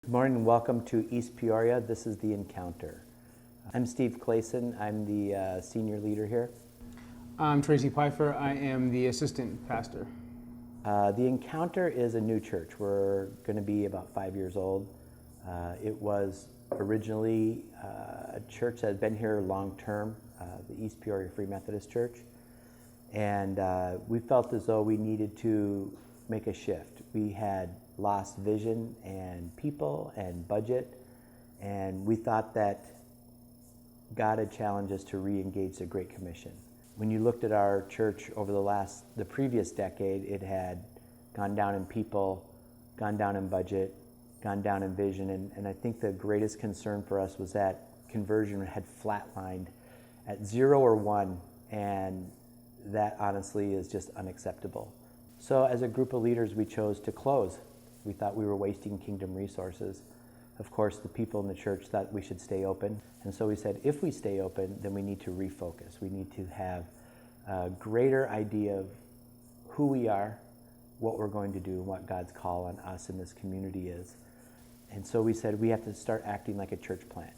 Good morning and welcome to East Peoria. This is The Encounter. I'm Steve Clayson. I'm the senior leader here. I'm Tracy Pfeiffer. I am the assistant pastor. The Encounter is a new church. We're going to be about 5 years old. It was originally a church that had been here long term, the East Peoria Free Methodist Church. And we felt as though we needed to make a shift. We had lost vision and people and budget, and we thought that God had challenged us to re-engage the Great Commission. When you looked at our church over the previous decade, it had gone down in people, gone down in budget, gone down in vision, and I think the greatest concern for us was that conversion had flatlined at 0 or 1, and that honestly is just unacceptable. So as a group of leaders, we chose to close. We thought we were wasting kingdom resources. Of course, the people in the church thought we should stay open. And so we said, if we stay open, then we need to refocus. We need to have a greater idea of who we are, what we're going to do, and what God's call on us in this community is. And so we said we have to start acting like a church plant,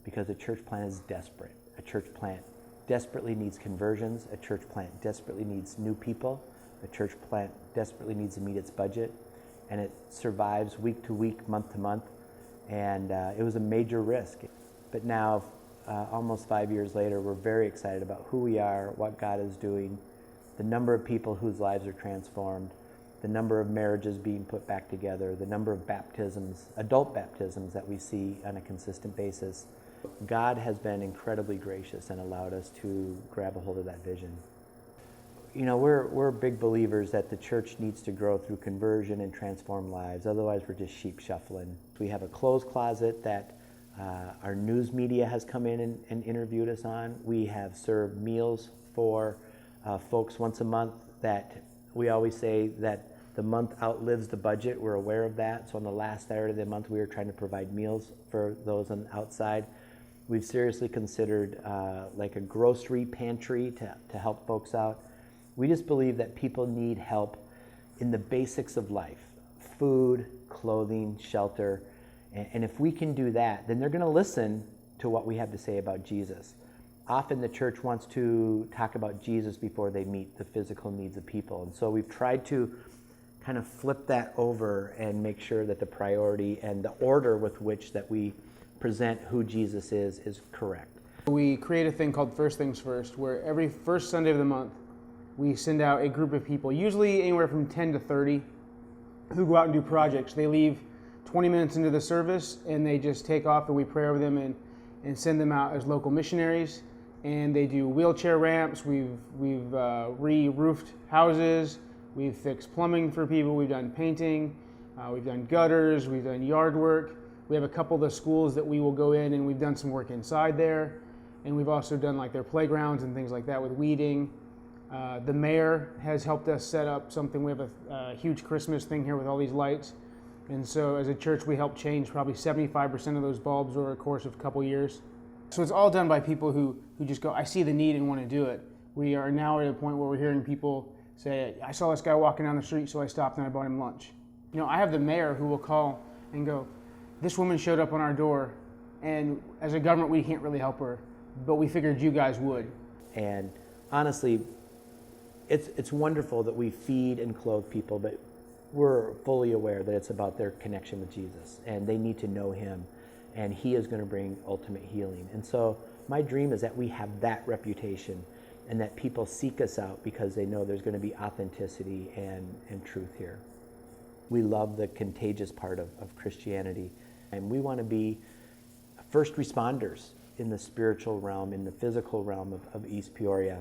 because a church plant is desperate. A church plant desperately needs conversions. A church plant desperately needs new people. A church plant desperately needs to meet its budget. And it survives week to week, month to month, and it was a major risk. But now, almost 5 years later, we're very excited about who we are, what God is doing, the number of people whose lives are transformed, the number of marriages being put back together, the number of baptisms, adult baptisms that we see on a consistent basis. God has been incredibly gracious and allowed us to grab a hold of that vision. You know, we're big believers that the church needs to grow through conversion and transform lives. Otherwise, we're just sheep shuffling. We have a clothes closet that our news media has come in and interviewed us on. We have served meals for folks once a month that we always say that the month outlives the budget. We're aware of that. So on the last Saturday of the month, we were trying to provide meals for those on the outside. We've seriously considered like a grocery pantry to help folks out. We just believe that people need help in the basics of life: food, clothing, shelter. And if we can do that, then they're going to listen to what we have to say about Jesus. Often the church wants to talk about Jesus before they meet the physical needs of people. And so we've tried to kind of flip that over and make sure that the priority and the order with which that we present who Jesus is correct. We create a thing called First Things First, where every first Sunday of the month, we send out a group of people, usually anywhere from 10 to 30, who go out and do projects. They leave 20 minutes into the service and they just take off, and we pray over them and send them out as local missionaries. And they do wheelchair ramps. We've re-roofed houses. We've fixed plumbing for people. We've done painting. We've done gutters. We've done yard work. We have a couple of the schools that we will go in, and we've done some work inside there. And we've also done like their playgrounds and things like that with weeding. The mayor has helped us set up something. We have a huge Christmas thing here with all these lights. And so as a church, we helped change probably 75% of those bulbs over a course of a couple years. So it's all done by people who just go, I see the need and want to do it. We are now at a point where we're hearing people say, I saw this guy walking down the street, so I stopped and I bought him lunch. You know, I have the mayor who will call and go, this woman showed up on our door, and as a government, we can't really help her, but we figured you guys would. And honestly, it's wonderful that we feed and clothe people, but we're fully aware that it's about their connection with Jesus, and they need to know him, and he is going to bring ultimate healing. And so my dream is that we have that reputation, and that people seek us out because they know there's going to be authenticity and truth here. We love the contagious part of Christianity, and we want to be first responders in the spiritual realm, in the physical realm of East Peoria.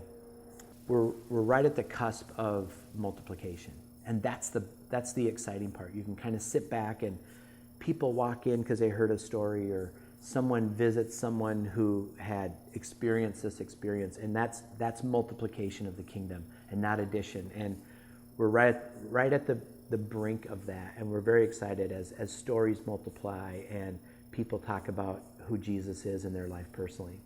We're right at the cusp of multiplication, and that's the exciting part. You can kind of sit back and people walk in because they heard a story, or someone visits someone who had experienced this experience, and that's multiplication of the kingdom and not addition. And we're right at the brink of that, and we're very excited as stories multiply and people talk about who Jesus is in their life personally.